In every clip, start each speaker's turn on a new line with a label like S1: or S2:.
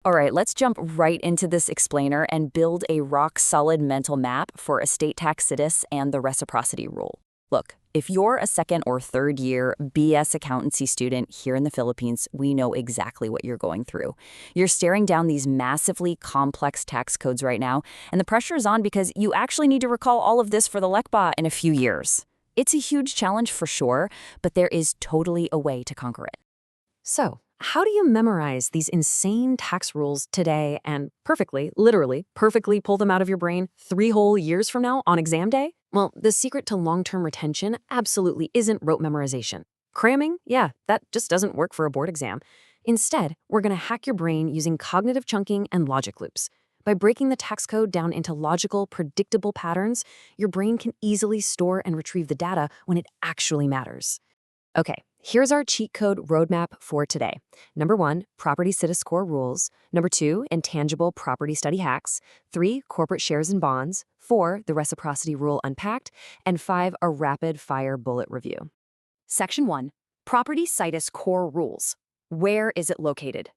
S1: All right, let's jump right into this explainer and build a rock-solid mental map for estate tax situs and the reciprocity rule. Look, if you're a second or third year BS accountancy student here in the Philippines, we know exactly what you're going through. You're staring down these massively complex tax codes right now, and the pressure is on because you actually need to recall all of this for the LECBA in a few years. It's a huge challenge for sure, but there is totally a way to conquer it.
S2: So, how do you memorize these insane tax rules today and literally perfectly pull them out of your brain 3 whole years from now on exam day? Well, the secret to long-term retention absolutely isn't rote memorization. Cramming? Yeah, that just doesn't work for a board exam. Instead, we're going to hack your brain using cognitive chunking and logic loops. By breaking the tax code down into logical, predictable patterns, your brain can easily store and retrieve the data when it actually matters. Okay, here's our cheat code roadmap for today. Number 1, property situs core rules. Number 2, intangible property study hacks. 3, corporate shares and bonds. 4, the reciprocity rule unpacked. And 5, a rapid fire bullet review.
S1: Section 1, property situs core rules. Where is it located?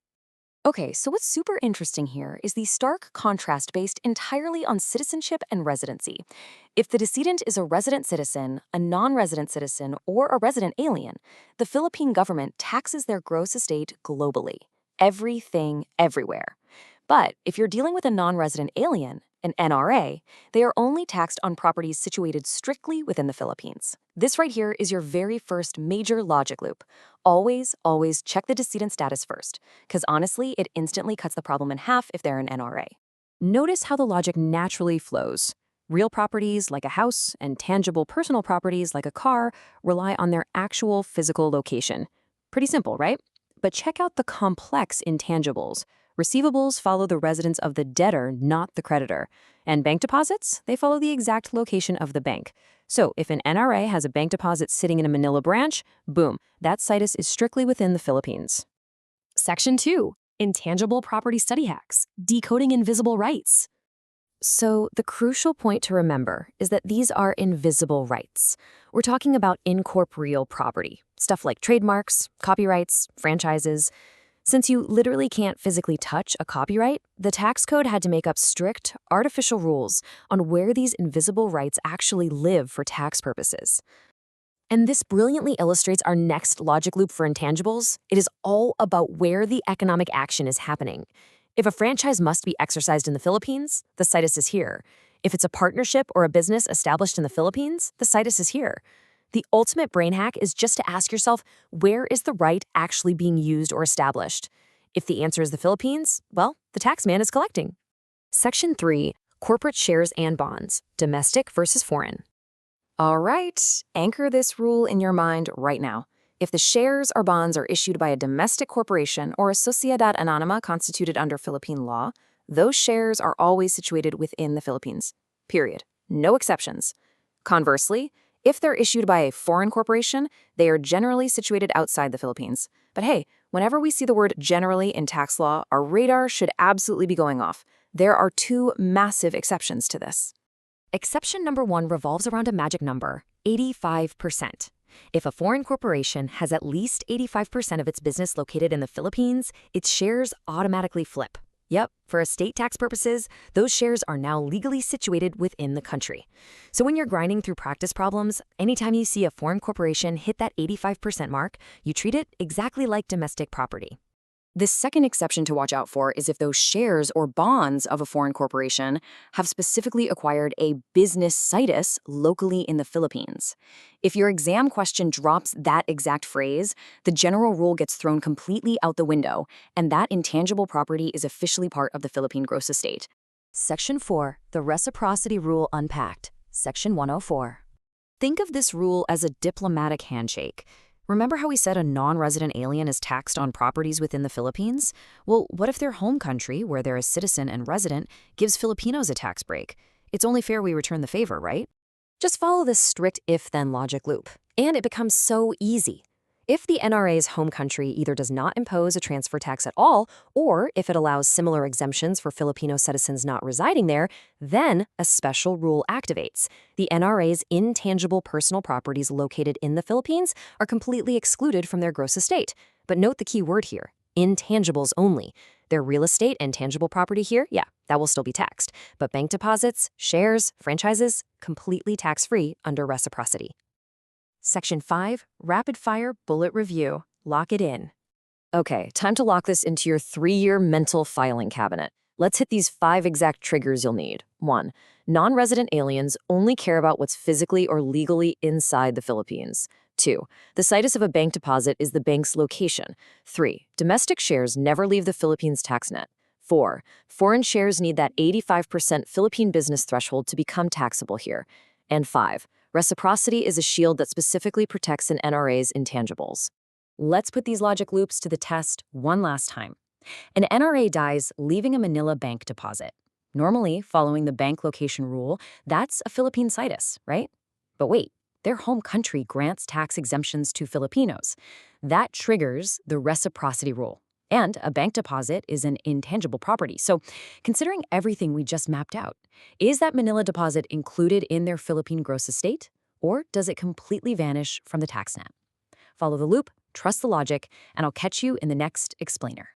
S1: Okay, so what's super interesting here is the stark contrast based entirely on citizenship and residency. If the decedent is a resident citizen, a non-resident citizen, or a resident alien, the Philippine government taxes their gross estate globally. Everything, everywhere. But if you're dealing with a non-resident alien, an NRA, they are only taxed on properties situated strictly within the Philippines. This right here is your very first major logic loop. Always, always check the decedent status first, because honestly, it instantly cuts the problem in half if they're an NRA.
S2: Notice how the logic naturally flows. Real properties like a house and tangible personal properties like a car rely on their actual physical location. Pretty simple, right? But check out the complex intangibles. Receivables follow the residence of the debtor, not the creditor. And bank deposits, they follow the exact location of the bank. So if an NRA has a bank deposit sitting in a Manila branch, boom, that situs is strictly within the Philippines.
S3: Section 2, intangible property study hacks, decoding invisible rights.
S2: So the crucial point to remember is that these are invisible rights. We're talking about incorporeal property, stuff like trademarks, copyrights, franchises. Since you literally can't physically touch a copyright, the tax code had to make up strict, artificial rules on where these invisible rights actually live for tax purposes. And this brilliantly illustrates our next logic loop for intangibles. It is all about where the economic action is happening. If a franchise must be exercised in the Philippines, the situs is here. If it's a partnership or a business established in the Philippines, the situs is here. The ultimate brain hack is just to ask yourself, where is the right actually being used or established? If the answer is the Philippines, well, the tax man is collecting. Section 3, corporate shares and bonds, domestic versus foreign.
S1: All right, anchor this rule in your mind right now. If the shares or bonds are issued by a domestic corporation or a sociedad anónima constituted under Philippine law, those shares are always situated within the Philippines. Period. No exceptions. Conversely, if they're issued by a foreign corporation, they are generally situated outside the Philippines. But hey, whenever we see the word generally in tax law, our radar should absolutely be going off. There are 2 massive exceptions to this.
S2: Exception number 1 revolves around a magic number, 85%. If a foreign corporation has at least 85% of its business located in the Philippines, its shares automatically flip. Yep, for estate tax purposes, those shares are now legally situated within the country. So when you're grinding through practice problems, anytime you see a foreign corporation hit that 85% mark, you treat it exactly like domestic property.
S1: The second exception to watch out for is if those shares or bonds of a foreign corporation have specifically acquired a business situs locally in the Philippines. If your exam question drops that exact phrase, the general rule gets thrown completely out the window, and that intangible property is officially part of the Philippine gross estate.
S2: Section 4, the Reciprocity Rule unpacked. Section 104. Think of this rule as a diplomatic handshake. Remember how we said a non-resident alien is taxed on properties within the Philippines? Well, what if their home country, where they're a citizen and resident, gives Filipinos a tax break? It's only fair we return the favor, right? Just follow this strict if-then logic loop, and it becomes so easy. If the NRA's home country either does not impose a transfer tax at all, or if it allows similar exemptions for Filipino citizens not residing there, then a special rule activates. The NRA's intangible personal properties located in the Philippines are completely excluded from their gross estate. But note the key word here, intangibles only. Their real estate and tangible property here, yeah, that will still be taxed. But bank deposits, shares, franchises, completely tax-free under reciprocity. Section 5, Rapid Fire Bullet Review. Lock it in. Okay, time to lock this into your 3-year mental filing cabinet. Let's hit these 5 exact triggers you'll need. 1. Non-resident aliens only care about what's physically or legally inside the Philippines. 2. The situs of a bank deposit is the bank's location. 3. Domestic shares never leave the Philippines tax net. 4. Foreign shares need that 85% Philippine business threshold to become taxable here. And 5. Reciprocity is a shield that specifically protects an NRA's intangibles. Let's put these logic loops to the test one last time. An NRA dies leaving a Manila bank deposit. Normally, following the bank location rule, that's a Philippine situs, right? But wait, their home country grants tax exemptions to Filipinos. That triggers the Reciprocity Rule. And a bank deposit is an intangible property. So, considering everything we just mapped out, is that Manila deposit included in their Philippine gross estate? Or does it completely vanish from the tax net? Follow the loop, trust the logic, and I'll catch you in the next explainer.